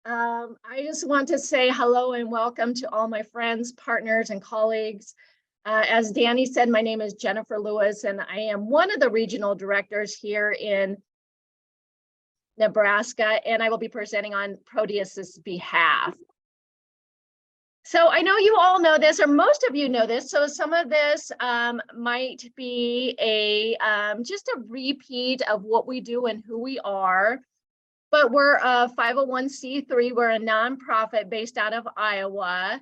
I just want to say hello and welcome to all my friends, partners, and colleagues. As Danny said, my name is Jennifer Lewis, and I am one of the regional directors here in Nebraska, and I will be presenting on Proteus's behalf. So I know you all know this, or most of you know this, so some of this might be just a repeat of what we do and who we are. But we're a 501c3. We're a nonprofit based out of Iowa.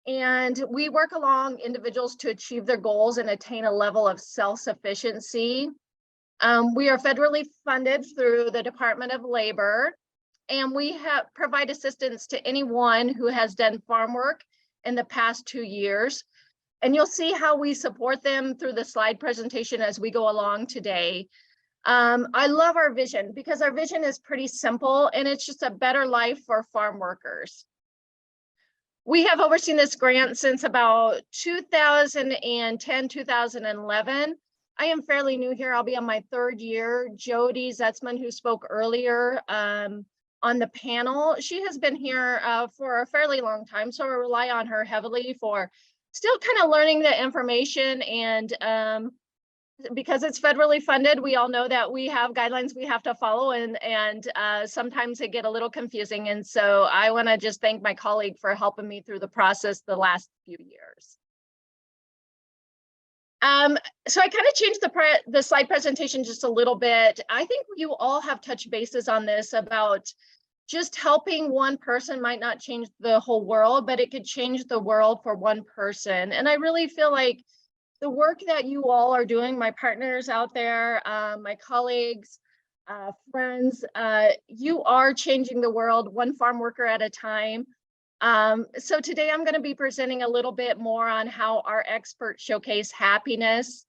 And we work along individuals to achieve their goals and attain a level of self-sufficiency. We are federally funded through the Department of Labor, and we provide assistance to anyone who has done farm work in the past 2 years. And you'll see how we support them through the slide presentation as we go along today. I love our vision because our vision is pretty simple and it's just a better life for farm workers. We have overseen this grant since about 2010, 2011. I am fairly new here. I'll be on my 3rd year. Jody Zetzman, who spoke earlier on the panel, she has been here for a fairly long time, so I rely on her heavily for still kind of learning the information, and because it's federally funded, we all know that we have guidelines we have to follow, and sometimes they get a little confusing. And so I want to just thank my colleague for helping me through the process the last few years. So I kind of changed the slide presentation just a little bit. I think you all have touched bases on this about just helping one person might not change the whole world, but it could change the world for one person. And I really feel like the work that you all are doing, my partners out there, my colleagues, friends, you are changing the world one farm worker at a time. So today I'm going to be presenting a little bit more on how our experts showcase happiness.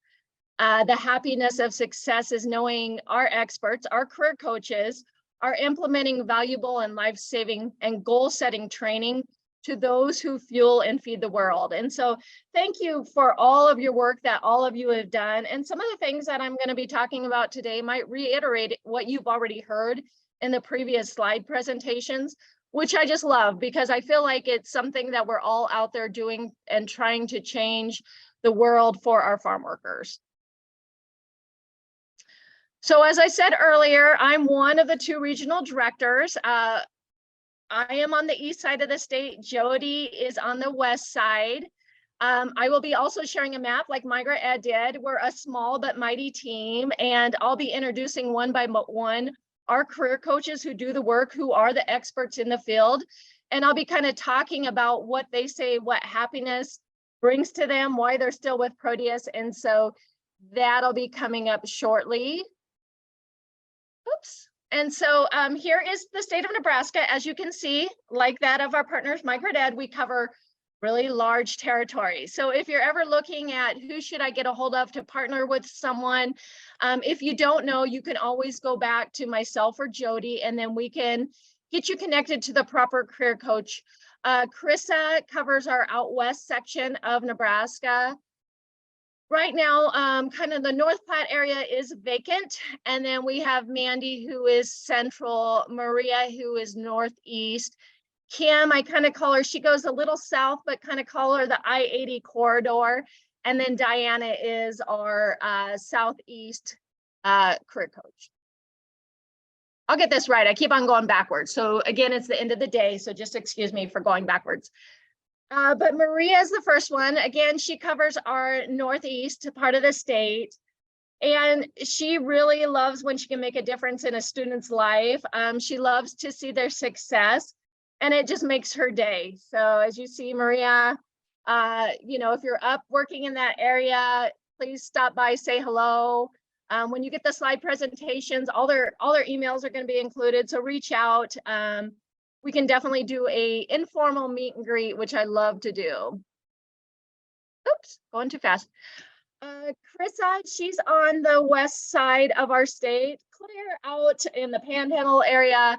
The happiness of success is knowing our experts, our career coaches, are implementing valuable and life-saving and goal-setting training to those who fuel and feed the world. And so thank you for all of your work that all of you have done. And some of the things that I'm going to be talking about today might reiterate what you've already heard in the previous slide presentations, which I just love because I feel like it's something that we're all out there doing and trying to change the world for our farm workers. So as I said earlier, I'm one of the 2 regional directors. I am on the east side of the state. Jody is on the west side. I will be also sharing a map like Migra Ed did. We're a small but mighty team, and I'll be introducing one by one our career coaches who do the work, who are the experts in the field. And I'll be kind of talking about what they say, what happiness brings to them, why they're still with Proteus. And so that'll be coming up shortly. Oops. And so here is the state of Nebraska. As you can see, like that of our partners, MicroDad, we cover really large territories. So if you're ever looking at who should I get a hold of to partner with someone, if you don't know, you can always go back to myself or Jody, and then we can get you connected to the proper career coach. Krista covers our out west section of Nebraska. Right now, kind of the North Platte area is vacant. And then we have Mandy, who is central, Maria, who is northeast. Kim, I kind of call her, she goes a little south, but kind of call her the I-80 corridor. And then Diana is our southeast career coach. I'll get this right. I keep on going backwards. So again, it's the end of the day. So just excuse me for going backwards. But Maria is the first one. Again, she covers our northeast part of the state. And she really loves when she can make a difference in a student's life. She loves to see their success, and it just makes her day. So as you see, Maria, you know, if you're up working in that area, please stop by, say hello. When you get the slide presentations, all their emails are going to be included. So reach out. We can definitely do a informal meet and greet, which I love to do. Oops, going too fast. Krissa, she's on the west side of our state, clear out in the Panhandle area.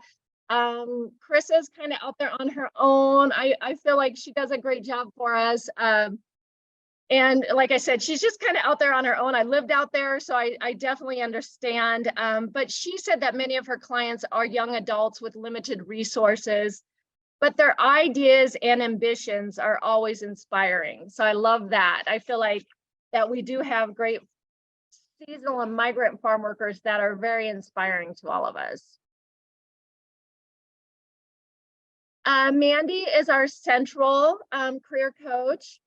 Krissa's kind of out there on her own. I feel like she does a great job for us. And like I said, she's just kind of out there on her own. I lived out there, so I definitely understand. But she said that many of her clients are young adults with limited resources, but their ideas and ambitions are always inspiring. So I love that. I feel like that we do have great seasonal and migrant farm workers that are very inspiring to all of us. Mandy is our central career coach.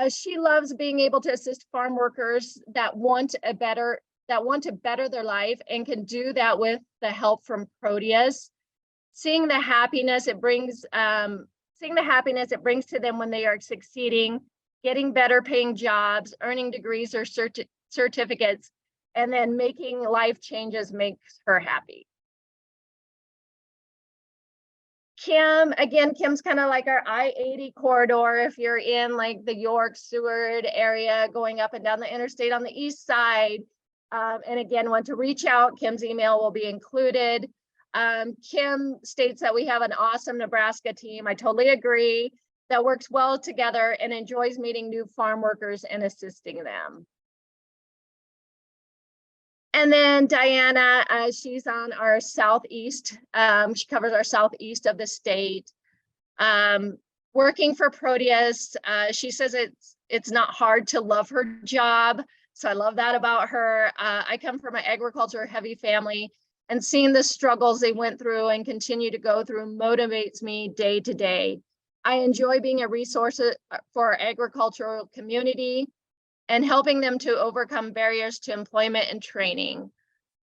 She loves being able to assist farm workers that want to better their life and can do that with the help from Proteus. Seeing the happiness it brings to them when they are succeeding, getting better paying jobs, earning degrees or certificates, and then making life changes makes her happy. Kim, again, Kim's kind of like our I-80 corridor. If you're in like the York, Seward area, going up and down the interstate on the east side, and again, want to reach out, Kim's email will be included. Kim states that we have an awesome Nebraska team. I totally agree. That works well together and enjoys meeting new farm workers and assisting them. And then Diana, she's on our southeast. She covers our southeast of the state. Working for Proteus, she says it's not hard to love her job. So I love that about her. I come from an agriculture heavy family, and seeing the struggles they went through and continue to go through motivates me day to day. I enjoy being a resource for our agricultural community and helping them to overcome barriers to employment and training.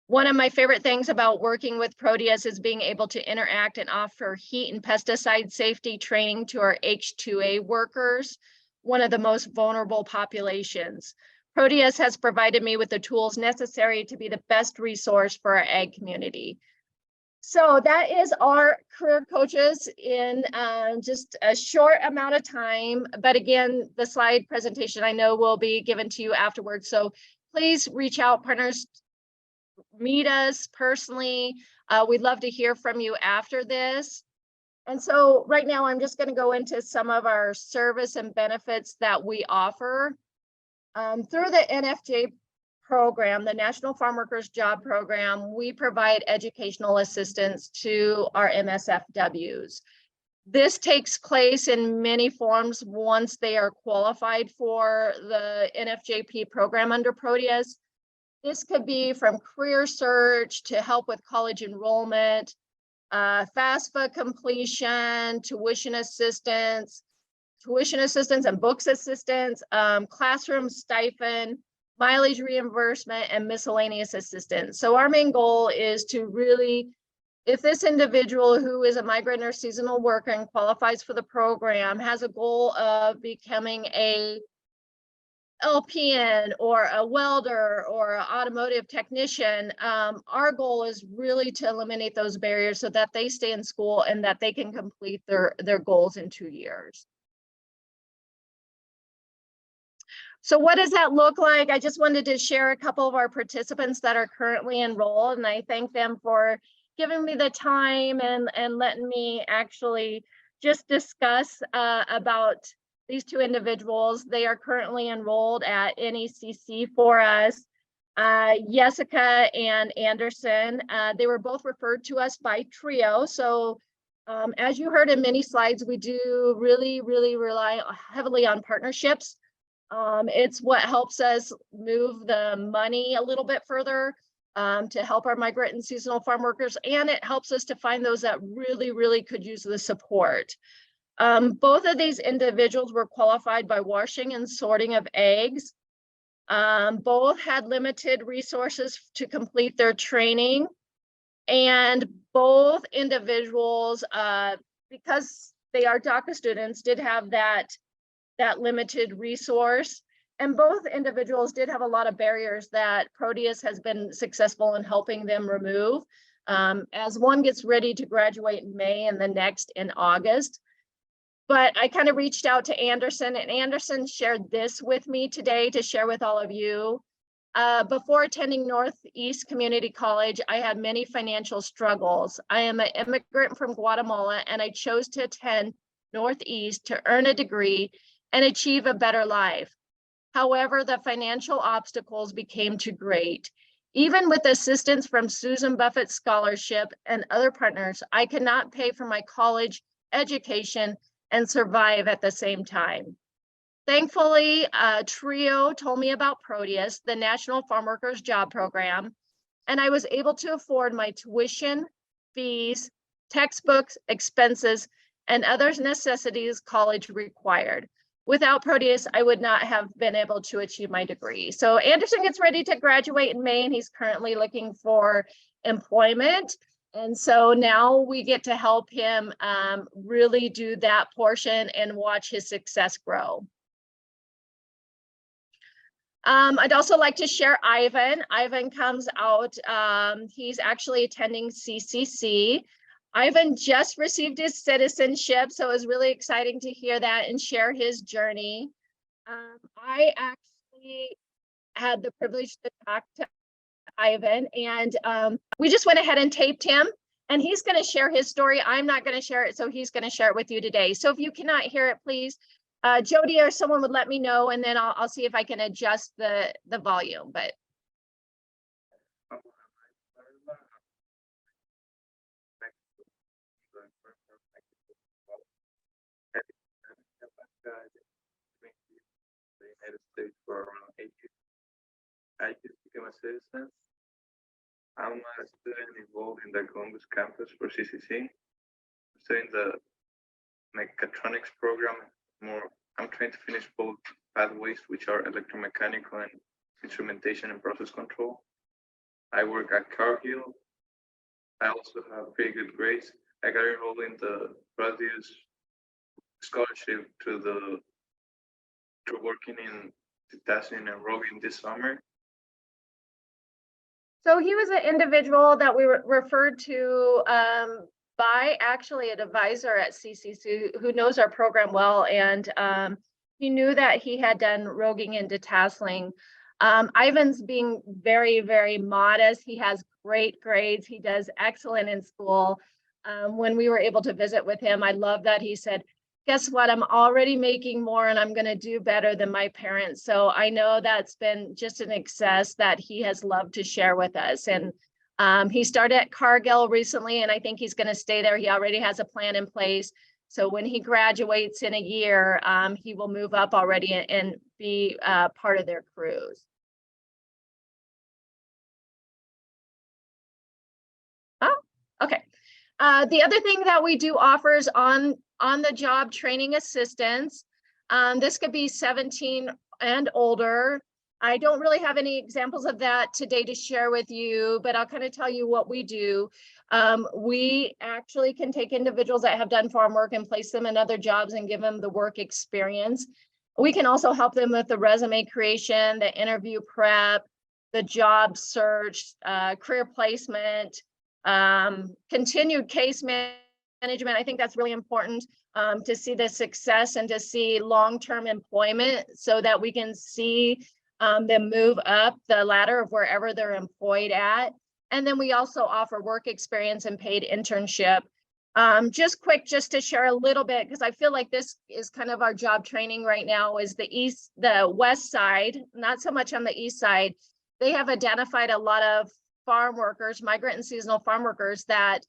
One of my favorite things about working with Proteus is being able to interact and offer heat and pesticide safety training to our H2A workers, one of the most vulnerable populations. Proteus has provided me with the tools necessary to be the best resource for our ag community. So that is our career coaches in just a short amount of time. But again, the slide presentation I know will be given to you afterwards. So please reach out, partners, meet us personally. We'd love to hear from you after this. And so right now I'm just going to go into some of our service and benefits that we offer. Through the NFJ program, the National Farm Workers Job Program, we provide educational assistance to our MSFWs. This takes place in many forms once they are qualified for the NFJP program under Proteus. This could be from career search to help with college enrollment, FAFSA completion, tuition assistance and books assistance, classroom stipend, mileage reimbursement, and miscellaneous assistance. So our main goal is to really, if this individual who is a migrant or seasonal worker and qualifies for the program has a goal of becoming a LPN or a welder or an automotive technician, our goal is really to eliminate those barriers so that they stay in school and that they can complete their goals in 2 years. So what does that look like? I just wanted to share a couple of our participants that are currently enrolled, and I thank them for giving me the time and letting me actually just discuss about these two individuals. They are currently enrolled at NECC for us. Jessica and Anderson, they were both referred to us by TRIO. So as you heard in many slides, we do really rely heavily on partnerships. It's what helps us move the money a little bit further to help our migrant and seasonal farm workers, and it helps us to find those that really could use the support. Both of these individuals were qualified by washing and sorting of eggs. Both had limited resources to complete their training, and both individuals, because they are DACA students, did have that limited resource. And both individuals did have a lot of barriers that Proteus has been successful in helping them remove. As one gets ready to graduate in May and the next in August. But I kind of reached out to Anderson, and Anderson shared this with me today to share with all of you. Before attending Northeast Community College, I had many financial struggles. I am an immigrant from Guatemala, and I chose to attend Northeast to earn a degree and achieve a better life. However, the financial obstacles became too great. Even with assistance from Susan Buffett's scholarship and other partners, I could not pay for my college education and survive at the same time. Thankfully, a trio told me about Proteus, the National Farm Workers Job Program, and I was able to afford my tuition, fees, textbooks, expenses, and other necessities college required. Without Proteus, I would not have been able to achieve my degree. So Anderson gets ready to graduate in May, and he's currently looking for employment. And so now we get to help him really do that portion and watch his success grow. I'd also like to share Ivan. Ivan comes out, he's actually attending CCC. Ivan just received his citizenship, so it was really exciting to hear that and share his journey. I actually had the privilege to talk to Ivan, and we just went ahead and taped him, and he's going to share his story. I'm not going to share it, so he's going to share it with you today. So if you cannot hear it, please, Jody or someone would let me know, and then I'll see if I can adjust the volume. But the United States for around 8 years. I just became a citizen. I'm a student involved in the Columbus campus for CCC. I'm studying the mechatronics program. I'm trying to finish both pathways, which are electromechanical and instrumentation and process control. I work at Cargill. I also have pretty good grades. I got enrolled in the Proteus scholarship to working in testing and roving this summer. so he was an individual that we referred to by actually an advisor at CCC who knows our program well, and he knew that he had done roguing and detasseling. Ivan's being very, very modest. He has great grades. He does excellent in school. When we were able to visit with him, I love that he said, guess what, I'm already making more and I'm going to do better than my parents. So I know that's been just an excess that he has loved to share with us. And he started at Cargill recently, and I think he's going to stay there. He already has a plan in place. So when he graduates in a year, he will move up already and be part of their crews. Oh, okay. The other thing that we do offer is on the job training assistance. This could be 17 and older. I don't really have any examples of that today to share with you, but I'll kind of tell you what we do. We actually can take individuals that have done farm work and place them in other jobs and give them the work experience. We can also help them with the resume creation, the interview prep, the job search, career placement, continued case management. I think that's really important to see the success and to see long-term employment so that we can see them move up the ladder of wherever they're employed at. And then we also offer work experience and paid internship. Just to share a little bit, because I feel like this is kind of our job training right now, is the west side, not so much on the east side. They have identified a lot of farm workers, migrant and seasonal farm workers that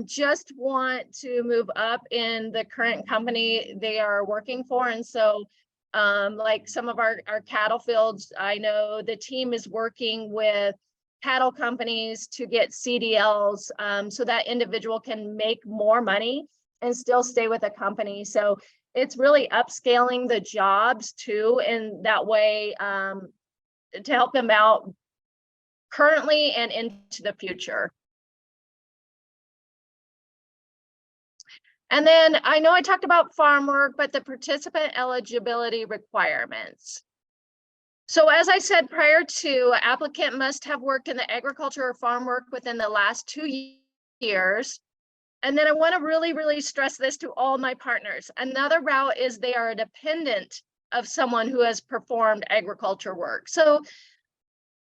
just want to move up in the current company they are working for. And so like some of our cattle fields, I know the team is working with cattle companies to get CDLs so that individual can make more money and still stay with a company. So it's really upscaling the jobs too, in that way to help them out currently and into the future. And then I know I talked about farm work, but the participant eligibility requirements. So as I said prior to, applicant must have worked in the agriculture or farm work within the last 2 years. And then I want to really, really stress this to all my partners. Another route is they are a dependent of someone who has performed agriculture work. So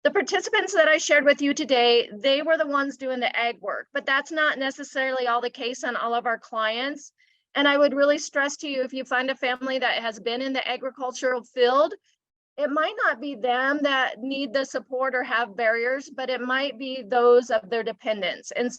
the participants that I shared with you today, they were the ones doing the ag work, but that's not necessarily all the case on all of our clients. And I would really stress to you, if you find a family that has been in the agricultural field, it might not be them that need the support or have barriers, but it might be those of their dependents. And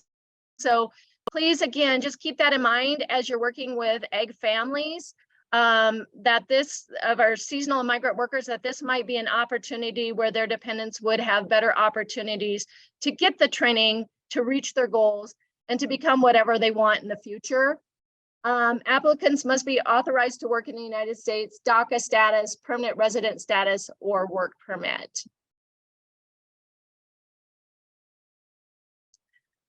so please, again, just keep that in mind as you're working with egg families, that this, of our seasonal and migrant workers, that this might be an opportunity where their dependents would have better opportunities to get the training, to reach their goals, and to become whatever they want in the future. Applicants must be authorized to work in the United States, DACA status, permanent resident status, or work permit.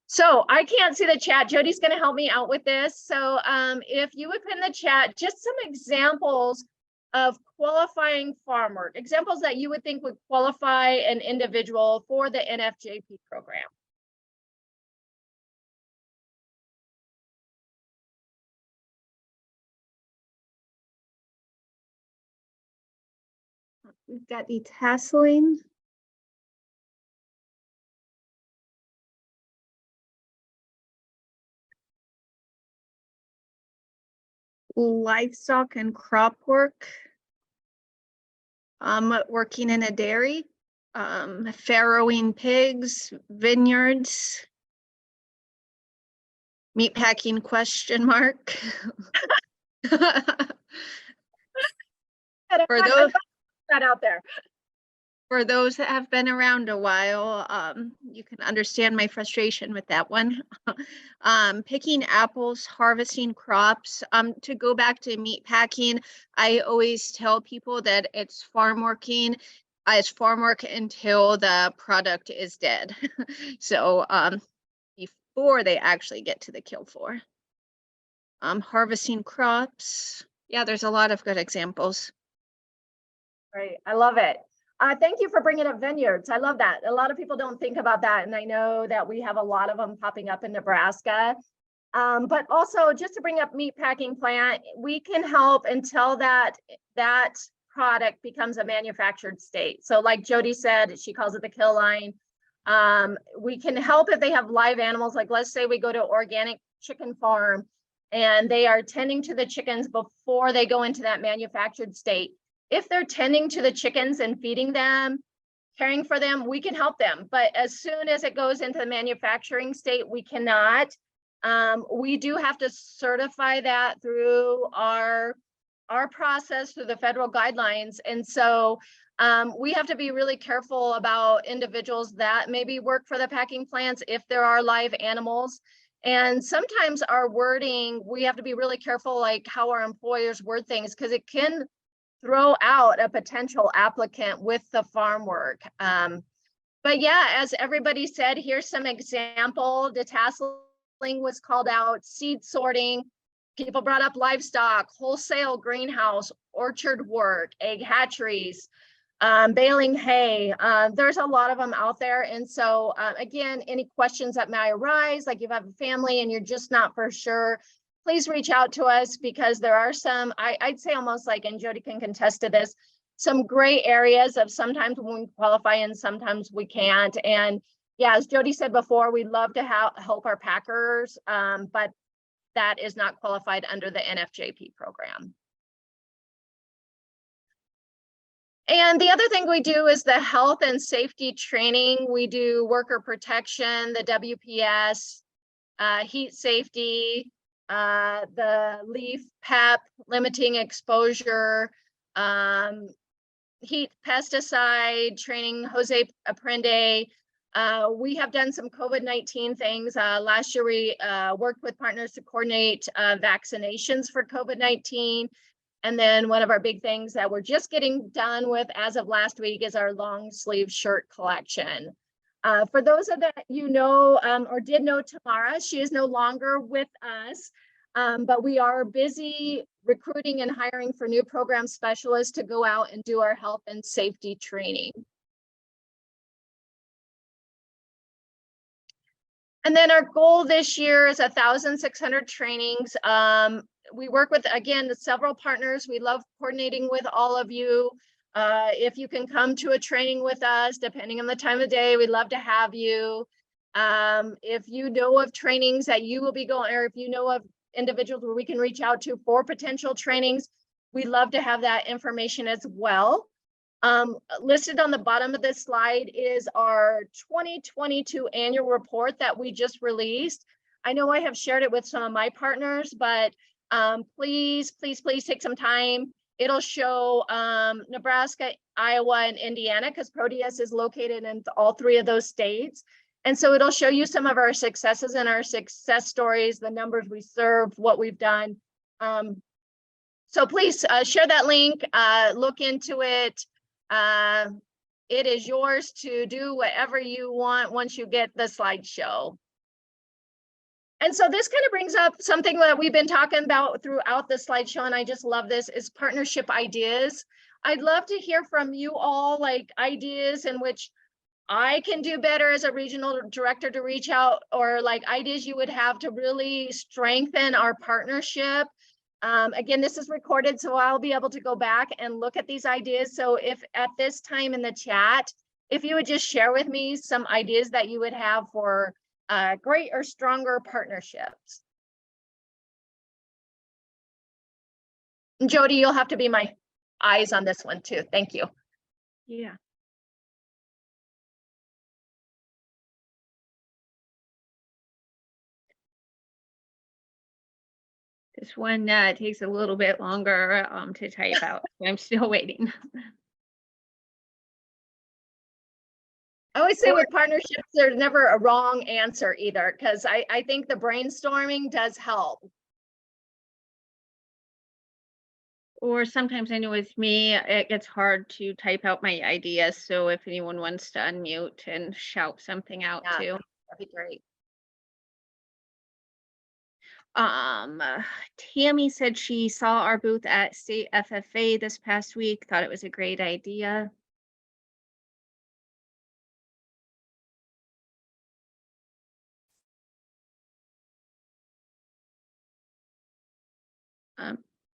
So I can't see the chat. Jody's going to help me out with this. So if you would put in the chat just some examples of qualifying farm work, examples that you would think would qualify an individual for the NFJP program. We've got detasseling. Livestock and crop work. Working in a dairy. Farrowing pigs, vineyards. Meatpacking question mark. For those that out there. For those that have been around a while, you can understand my frustration with that one. Picking apples, harvesting crops. To go back to meat packing, I always tell people that it's farm work until the product is dead. So before they actually get to the kill floor. Harvesting crops. Yeah, there's a lot of good examples. Right, I love it. Thank you for bringing up vineyards. I love that. A lot of people don't think about that, and I know that we have a lot of them popping up in Nebraska. But also, just to bring up meat packing plant, we can help until that product becomes a manufactured state. So like Jody said, she calls it the kill line. We can help if they have live animals. Like let's say we go to organic chicken farm and they are tending to the chickens before they go into that manufactured state. If they're tending to the chickens and feeding them, caring for them, we can help them. But as soon as it goes into the manufacturing state, we cannot. We do have to certify that through our process, through the federal guidelines. And so we have to be really careful about individuals that maybe work for the packing plants if there are live animals. And sometimes our wording, we have to be really careful, like how our employers word things, because it can throw out a potential applicant with the farm work. But yeah, as everybody said, here's some example. Detasseling was called out, seed sorting. People brought up livestock, wholesale greenhouse, orchard work, egg hatcheries, baling hay. There's a lot of them out there. And so again, any questions that may arise, like you have a family and you're just not for sure, please reach out to us, because there are some, I'd say almost like, and Jody can contest to this, some gray areas of sometimes when we qualify and sometimes we can't. And yeah, as Jody said before, we'd love to help our packers, but that is not qualified under the NFJP program. And the other thing we do is the health and safety training. We do worker protection, the WPS, heat safety, the leaf PEP, limiting exposure, heat pesticide training, Jose Aprende. We have done some COVID-19 things. Last year, we worked with partners to coordinate vaccinations for COVID-19. And then one of our big things that we're just getting done with as of last week is our long sleeve shirt collection. For those of that you know or did know Tamara, she is no longer with us, but we are busy recruiting and hiring for new program specialists to go out and do our health and safety training. And then our goal this year is 1,600 trainings. We work with, again, several partners. We love coordinating with all of you. If you can come to a training with us, depending on the time of day, we'd love to have you. If you know of trainings that you will be going, or if you know of individuals where we can reach out to for potential trainings, we love to have that information as well. Listed on the bottom of this slide is our 2022 annual report that we just released. I know I have shared it with some of my partners, but please take some time. It'll show Nebraska, Iowa, and Indiana, because Proteus is located in all 3 of those states. And so it'll show you some of our successes and our success stories, the numbers we served, what we've done. So please share that link, look into it. It is yours to do whatever you want once you get the slideshow. And so this kind of brings up something that we've been talking about throughout the slideshow, and I just love this, is partnership ideas. I'd love to hear from you all, like ideas in which I can do better as a regional director to reach out, or like ideas you would have to really strengthen our partnership. Again, this is recorded, so I'll be able to go back and look at these ideas. So if at this time in the chat, if you would just share with me some ideas that you would have for great or stronger partnerships. And Jody, you'll have to be my eyes on this one too. Thank you. Yeah. This one takes a little bit longer to type out. I'm still waiting. I always say with partnerships, there's never a wrong answer either, because I think the brainstorming does help. Or sometimes I know with me, it gets hard to type out my ideas. So if anyone wants to unmute and shout something out Yeah, too. that'd be great. Tammy said she saw our booth at State FFA this past week, thought it was a great idea.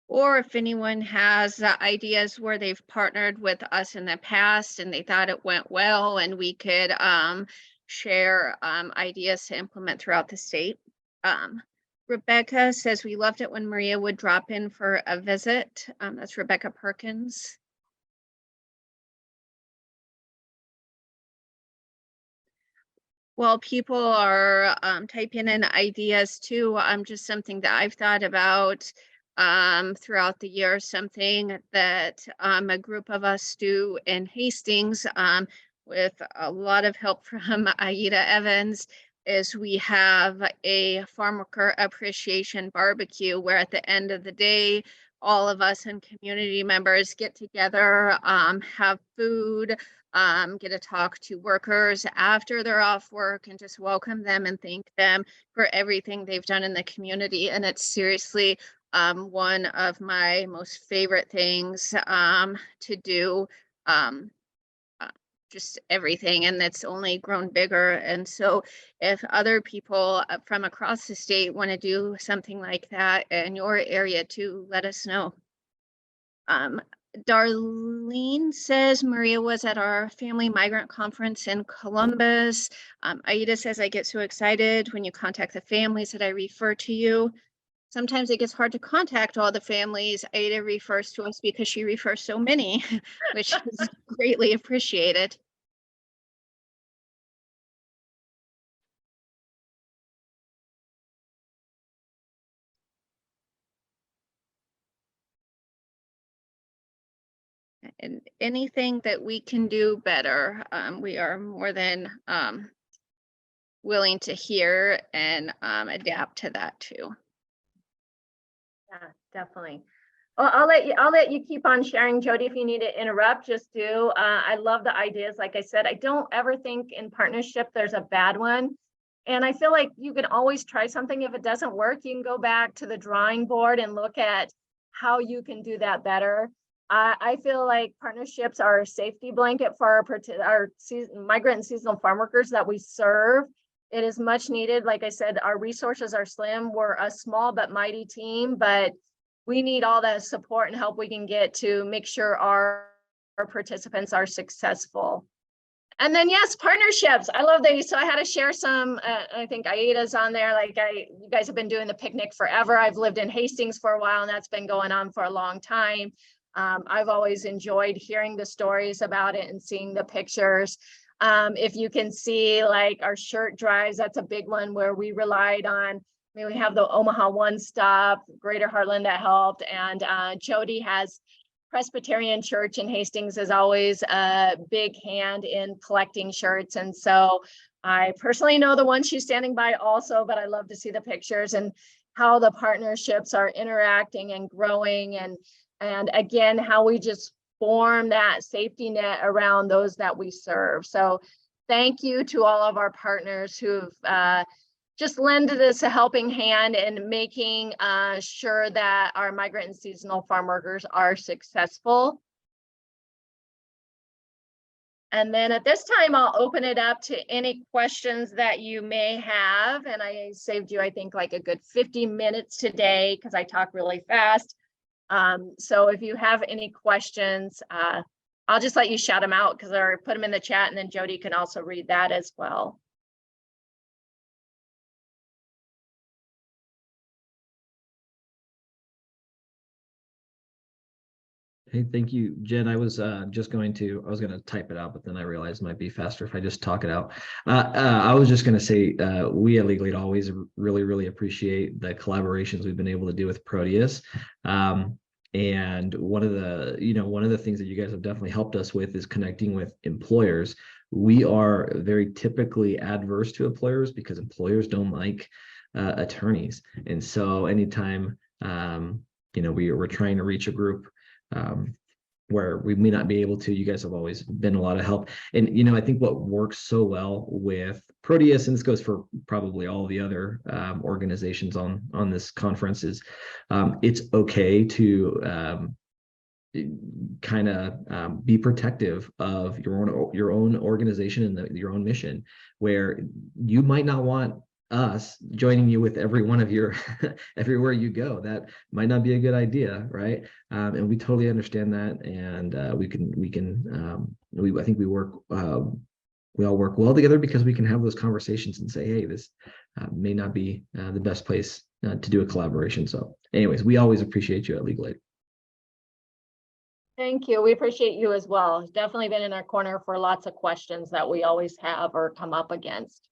Or if anyone has ideas where they've partnered with us in the past and they thought it went well and we could share ideas to implement throughout the state. Rebecca says we loved it when Maria would drop in for a visit. That's Rebecca Perkins. While people are typing in ideas too, just something that I've thought about throughout the year, something that a group of us do in Hastings with a lot of help from Aida Evans, is we have a farm worker appreciation barbecue where at the end of the day, all of us and community members get together, have food, get to talk to workers after they're off work and just welcome them and thank them for everything they've done in the community. And it's seriously one of my most favorite things to do. Just everything, and that's only grown bigger. And so if other people from across the state want to do something like that in your area too, let us know. Darlene says Maria was at our family migrant conference in Columbus. Aida says, I get so excited when you contact the families that I refer to you. Sometimes it gets hard to contact all the families Aida refers to us because she refers so many, which is greatly appreciated. And anything that we can do better, we are more than willing to hear and adapt to that too. Yeah, definitely. Well, I'll let you keep on sharing, Jody. If you need to interrupt, just do. I love the ideas. Like I said, I don't ever think in partnership there's a bad one. And I feel like you can always try something. If it doesn't work, you can go back to the drawing board and look at how you can do that better. I feel like partnerships are a safety blanket for our migrant and seasonal farm workers that we serve. It is much needed. Like I said, our resources are slim. We're a small but mighty team, but we need all the support and help we can get to make sure our participants are successful. And then, yes, partnerships. I love these. So I had to share some, I think Aida's on there. Like you guys have been doing the picnic forever. I've lived in Hastings for a while and that's been going on for a long time. I've always enjoyed hearing the stories about it and seeing the pictures. If you can see like our shirt drives, that's a big one where we relied on. I mean, we have the Omaha One Stop, Greater Heartland that helped, and Jody has Presbyterian Church in Hastings is always a big hand in collecting shirts. And so I personally know the one she's standing by also, but I love to see the pictures and how the partnerships are interacting and growing. And again, how we just form that safety net around those that we serve. So thank you to all of our partners who've just lended us a helping hand in making sure that our migrant and seasonal farm workers are successful. And then at this time, I'll open it up to any questions that you may have. And I saved you, I think, like a good 50 minutes today because I talk really fast. So if you have any questions, I'll just let you shout them out because I put them in the chat and then Jody can also read that as well. Hey, thank you, Jen. I was just going to type it out, but then I realized it might be faster if I just talk it out. I was just going to say we at Legal Aid always really appreciate the collaborations we've been able to do with Proteus. And one of the things that you guys have definitely helped us with is connecting with employers. We are very typically adverse to employers because employers don't like attorneys. And so anytime we're trying to reach a group where we may not be able to, you guys have always been a lot of help. And I think what works so well with Proteus, and this goes for probably all the other organizations on this conference, is it's okay to kind of be protective of your own organization and your own mission, where you might not want us joining you with every one of your everywhere you go. That might not be a good idea, right? And we totally understand that, and I think we all work well together because we can have those conversations and say, hey, this may not be the best place to do a collaboration. So anyways, we always appreciate you at Legal Aid. Thank you. We appreciate you as well. Definitely been in our corner for lots of questions that we always have or come up against.